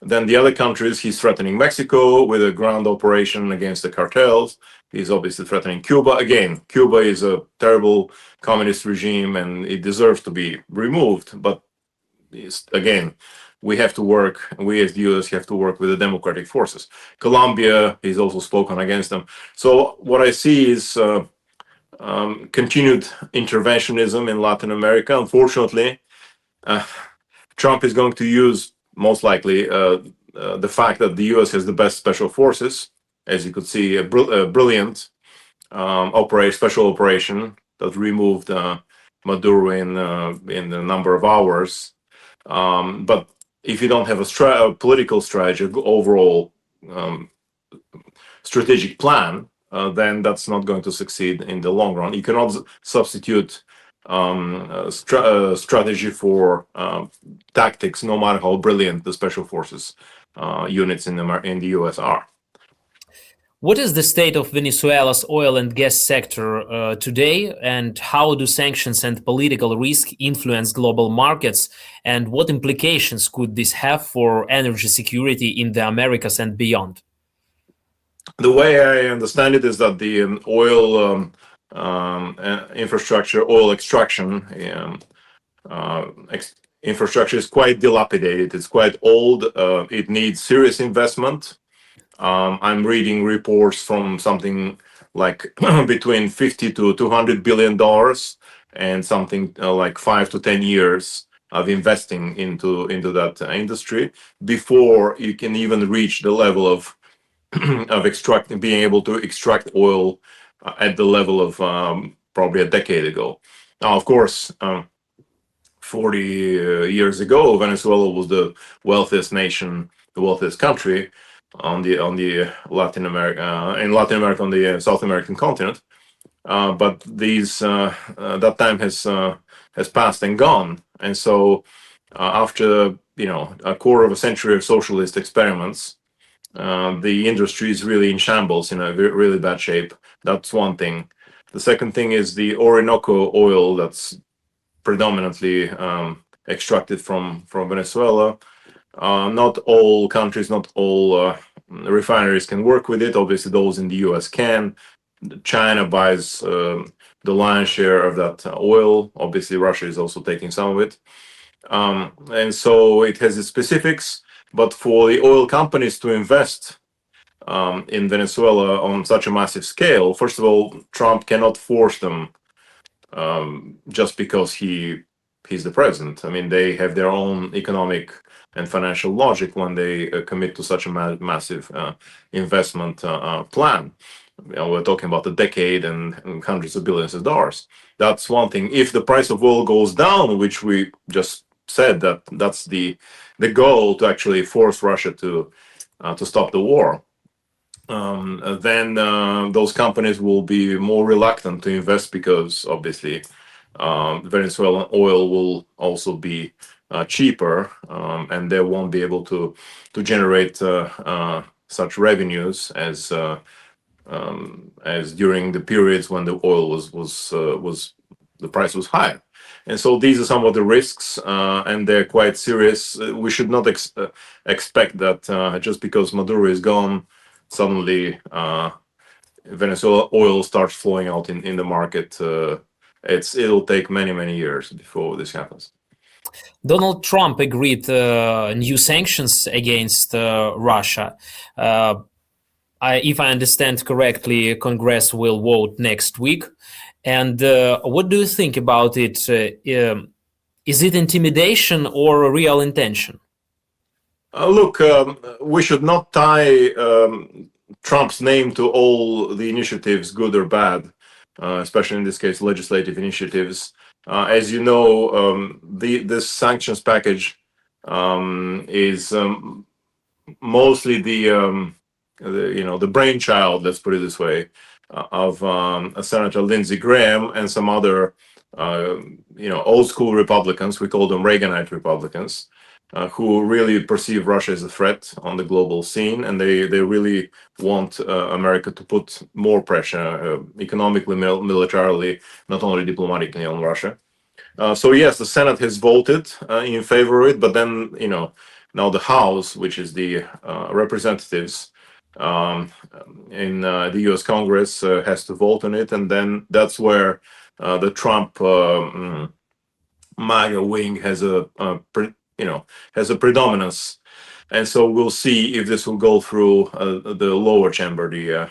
Then the other countries, he's threatening Mexico with a ground operation against the cartels. He's obviously threatening Cuba. Again, Cuba is a terrible communist regime and it deserves to be removed. But again, we have to work, we as the US have to work with the democratic forces. Colombia, he's also spoken against them. So what I see is continued interventionism in Latin America. Unfortunately, Trump is going to use, most likely, the fact that the US has the best special forces. As you could see, a brilliant special operation that removed Maduro in a number of hours. But if you don't have a political strategy, overall strategic plan, then that's not going to succeed in the long run. You cannot substitute strategy for tactics, no matter how brilliant the special forces units in the US are. What is the state of Venezuela's oil and gas sector today, and how do sanctions and political risk influence global markets, and what implications could this have for energy security in the Americas and beyond? The way I understand it is that the oil infrastructure, oil extraction infrastructure is quite dilapidated. It's quite old. It needs serious investment. I'm reading reports from something like between $50 to $200 billion and something like 5 to 10 years of investing into that industry before you can even reach the level of being able to extract oil at the level of probably a decade ago. Now, of course, 40 years ago, Venezuela was the wealthiest nation, the wealthiest country on the Latin America, on the South American continent. But that time has passed and gone, and so after a quarter of a century of socialist experiments, the industry is really in shambles, in a really bad shape. That's one thing. The second thing is the Orinoco oil that's predominantly extracted from Venezuela. Not all countries, not all refineries can work with it. Obviously, those in the US can. China buys the lion's share of that oil. Obviously, Russia is also taking some of it. And so it has its specifics. But for the oil companies to invest in Venezuela on such a massive scale, first of all, Trump cannot force them just because he's the president. I mean, they have their own economic and financial logic when they commit to such a massive investment plan. We're talking about a decade and hundreds of billions of dollars. That's one thing. If the price of oil goes down, which we just said that's the goal, to actually force Russia to stop the war, then those companies will be more reluctant to invest, because obviously Venezuelan oil will also be cheaper, and they won't be able to generate such revenues as during the periods when the oil was the price was high. And so these are some of the risks, and they're quite serious. We should not expect that just because Maduro is gone, suddenly Venezuela oil starts flowing out in the market. It'll take many years before this happens. Donald Trump agreed new sanctions against Russia. If I understand correctly, Congress will vote next week. And what do you think about it? Is it intimidation or a real intention? Look, we should not tie Trump's name to all the initiatives, good or bad, especially in this case, legislative initiatives. As you know, this sanctions package is mostly the brainchild, let's put it this way, of Senator Lindsey Graham and some other old school Republicans. We call them Reaganite Republicans, who really perceive Russia as a threat on the global scene, and they really want America to put more pressure economically, militarily, not only diplomatically, on Russia. So yes, the Senate has voted in favor of it, but then Now the House, which is the representatives in the U.S. Congress, has to vote on it, and then that's where the Trump MAGA wing has has a predominance. And so we'll see if this will go through the lower chamber, the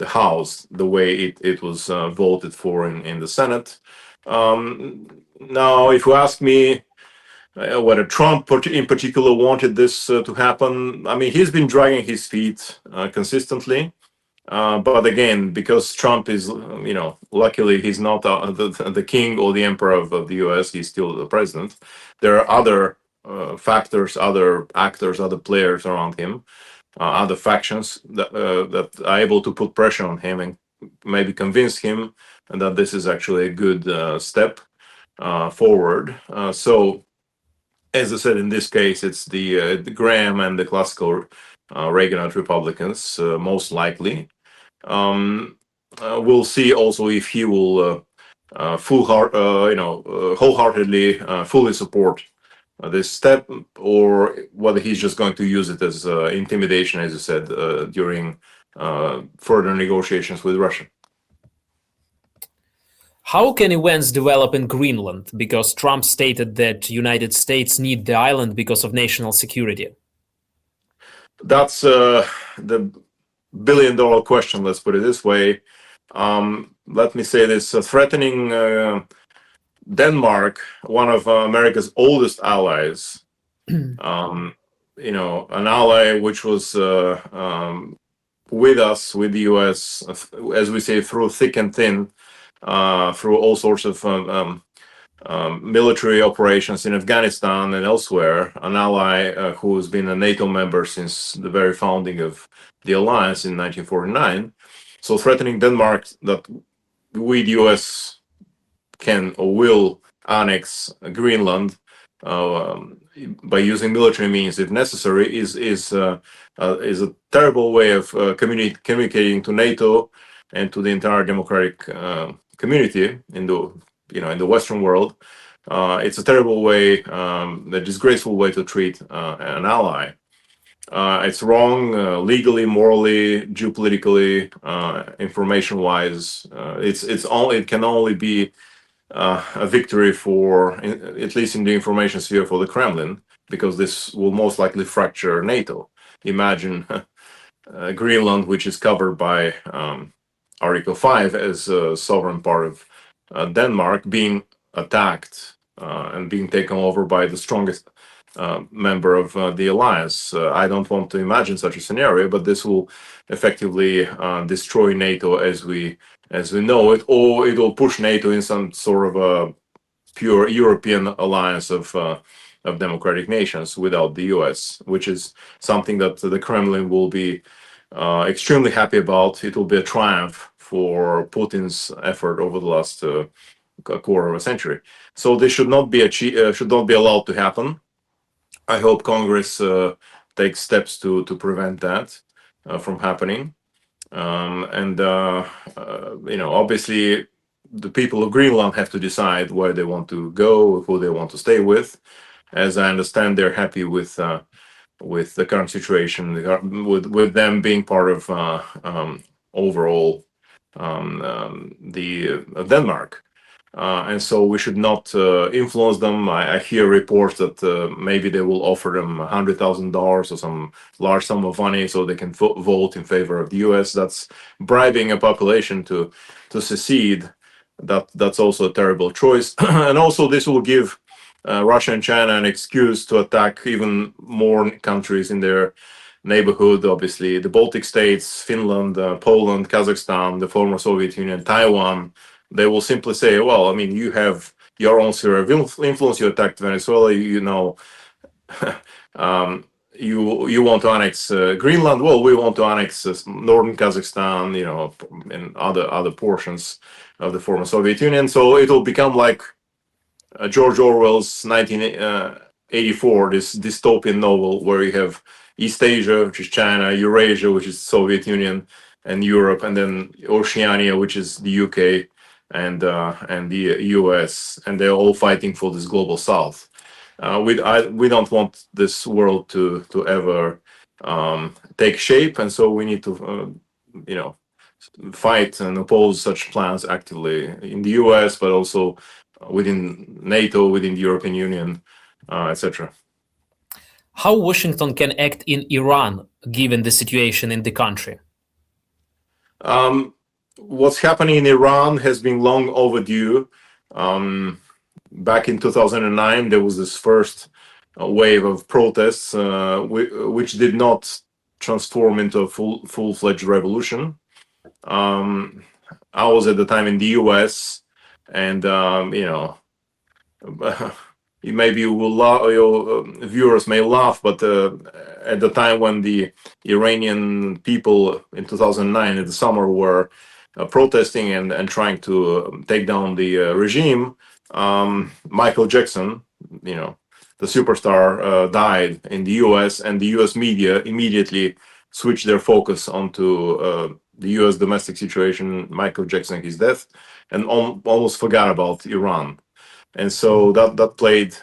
House, the way it was voted for in the Senate. Now, if you ask me whether Trump in particular wanted this to happen, I mean, he's been dragging his feet consistently. But again, because Trump is, luckily he's not the king or the emperor of the U.S., he's still the president. There are other factors, other actors, other players around him, other factions that are able to put pressure on him and maybe convince him that this is actually a good step forward. So, as I said, in this case, it's the Graham and the classical Reaganite Republicans, most likely. We'll see also if he will wholeheartedly, fully support this step, or whether he's just going to use it as intimidation, as you said, during further negotiations with Russia. How can events develop in Greenland? Because Trump stated that United States need the island because of national security. That's the billion-dollar question, let's put it this way. Let me say this, threatening Denmark, one of America's oldest allies, an ally which was with us, with the US, as we say, through thick and thin, through all sorts of military operations in Afghanistan and elsewhere, an ally who has been a NATO member since the very founding of the alliance in 1949. So threatening Denmark that we, the US, can or will annex Greenland by using military means if necessary is a terrible way of communicating to NATO and to the entire democratic community in the Western world. It's a terrible way, a disgraceful way to treat an ally. It's wrong legally, morally, geopolitically, information-wise. It can only be a victory for, at least in the information sphere, for the Kremlin, because this will most likely fracture NATO. Imagine Greenland, which is covered by Article 5 as a sovereign part of Denmark, being attacked and being taken over by the strongest member of the alliance. I don't want to imagine such a scenario, but this will effectively destroy NATO as we know it, or it will push NATO in some sort of a pure European alliance of democratic nations without the US, which is something that the Kremlin will be extremely happy about. It will be a triumph for Putin's effort over the last quarter of a century. So this should not be allowed to happen. I hope Congress takes steps to prevent that from happening. Obviously, the people of Greenland have to decide where they want to go, who they want to stay with. As I understand, they're happy with the current situation, with them being part of overall Denmark. And so we should not influence them. I hear reports that maybe they will offer them $100,000 or some large sum of money so they can vote in favor of the US. That's bribing a population to secede. That's also a terrible choice. And also this will give Russia and China an excuse to attack even more countries in their neighborhood. Obviously, the Baltic states, Finland, Poland, Kazakhstan, the former Soviet Union, Taiwan. They will simply say, well, I mean, you have your own sphere of influence. You attacked Venezuela. You want to annex Greenland. Well, we want to annex northern Kazakhstan, and other portions of the former Soviet Union. So it will become like George Orwell's 1984, this dystopian novel where you have East Asia, which is China, Eurasia, which is the Soviet Union, and Europe, and then Oceania, which is the UK. And the US, and they're all fighting for this global south. we don't want this world to ever take shape, and so we need to fight and oppose such plans actively in the US, but also within NATO, within the European Union, etc. How Washington can act in Iran given the situation in the country? What's happening in Iran has been long overdue. Back in 2009, there was this first wave of protests, which did not transform into a full-fledged revolution. I was at the time in the US, and maybe your viewers may laugh, but at the time when the Iranian people in 2009 in the summer were protesting and trying to take down the regime, Michael Jackson, the superstar, died in the US, and the US media immediately switched their focus onto the US domestic situation, Michael Jackson, his death, and almost forgot about Iran. And so that played,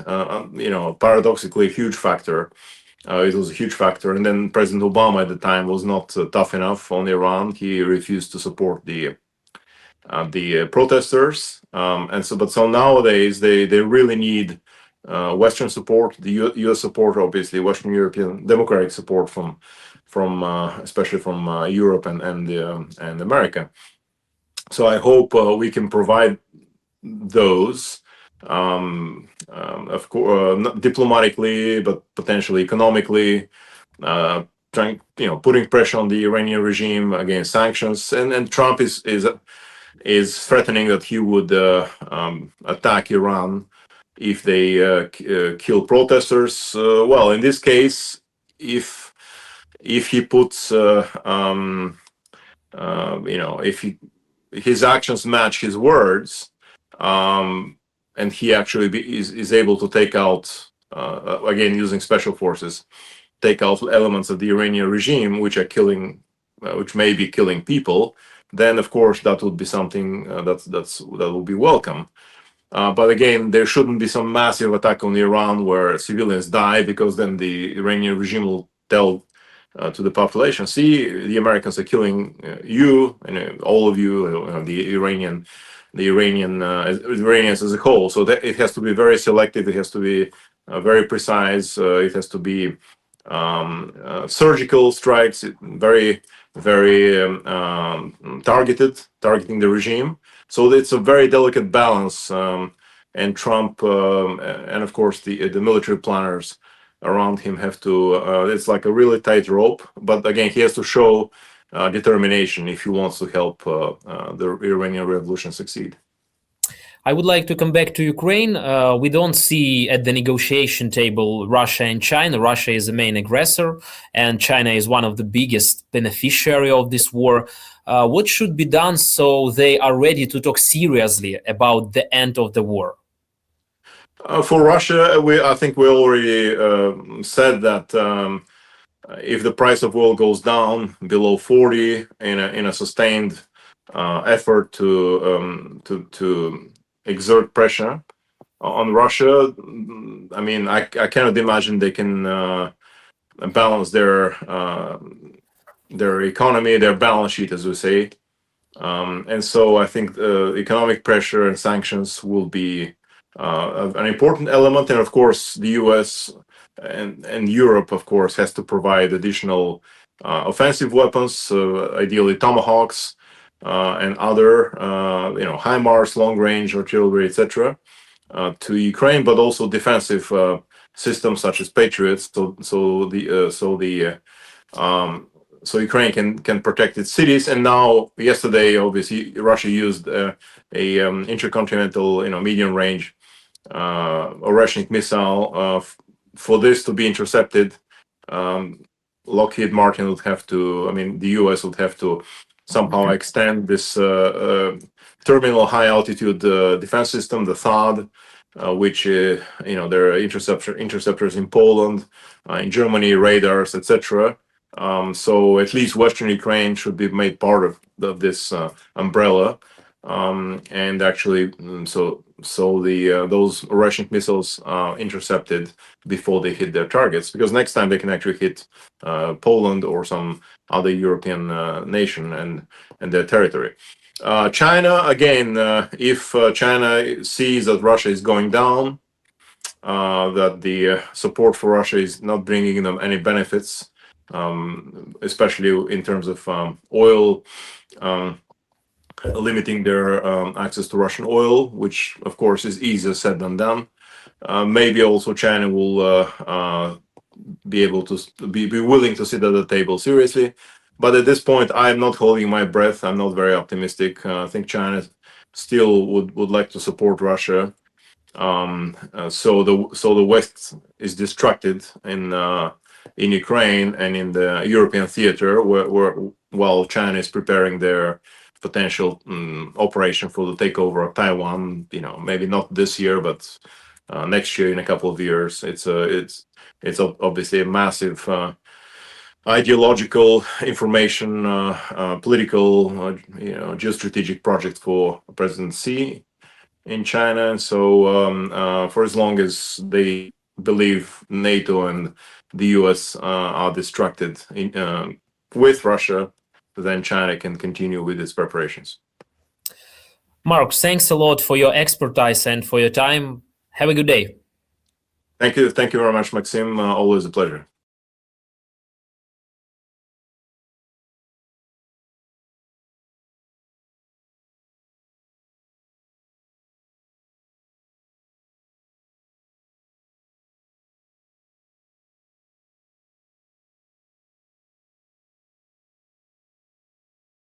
paradoxically, a huge factor. It was a huge factor. And then President Obama at the time was not tough enough on Iran. He refused to support the protesters. So nowadays they really need Western support, the U.S. support, obviously, Western European democratic support from especially from Europe and America. So I hope we can provide those. Of course, not diplomatically, but potentially economically, putting pressure on the Iranian regime against sanctions, and Trump is threatening that he would attack Iran if they kill protesters. Well, in this case, if he puts, if his actions match his words. And he actually is able to take out, again, using special forces, take out elements of the Iranian regime, which are killing, which may be killing people, then of course that would be something that will be welcome. But again, there shouldn't be some massive attack on Iran where civilians die, because then the Iranian regime will tell to the population, see, the Americans are killing you and all of you, the Iranians as a whole. So that it has to be very selective. It has to be very precise. It has to be surgical strikes, very, very targeting the regime. So it's a very delicate balance. And Trump and of course the military planners around him have to. It's like a really tight rope. But again, he has to show determination if he wants to help the Iranian revolution succeed. I would like to come back to Ukraine. We don't see at the negotiation table Russia and China. Russia is the main aggressor, and China is one of the biggest beneficiary of this war. What should be done so they are ready to talk seriously about the end of the war? For Russia, I think we already said that if the price of oil goes down below 40 in a sustained effort to exert pressure on Russia, I mean, I cannot imagine they can balance their economy, their balance sheet, as we say. And so I think economic pressure and sanctions will be an important element. And of course, the US and Europe, of course, has to provide additional offensive weapons, ideally Tomahawks and other, HIMARS, long-range artillery, etc., to Ukraine, but also defensive systems such as Patriots, so Ukraine can protect its cities. And now, yesterday, obviously, Russia used a intercontinental, medium-range Oreshnik missile. For this to be intercepted, Lockheed Martin would have to, the US would have to somehow extend this terminal high-altitude defense system, the THAAD, which, there are interceptors in Poland, in Germany, radars, etc. So at least Western Ukraine should be made part of this umbrella. and actually, so the those Russian missiles intercepted before they hit their targets, because next time they can actually hit Poland or some other European nation and their territory. China, again, if China sees that Russia is going down, that the support for Russia is not bringing them any benefits, especially in terms of oil, limiting their access to Russian oil, which of course is easier said than done. Maybe also China will be able to be willing to sit at the table seriously. But at this point, I'm not holding my breath. I'm not very optimistic. I think China still would like to support Russia. So the West is distracted in Ukraine and in the European theater, where while China is preparing their potential operation for the takeover of Taiwan. Maybe not this year, but next year, in a couple of years. It's obviously a massive ideological, information, political, geostrategic project for President Xi in China. So for as long as they believe NATO and the US are distracted with Russia, then China can continue with its preparations. Mark, thanks a lot for your expertise and for your time. Have a good day. Thank you very much, Maxim. Always a pleasure.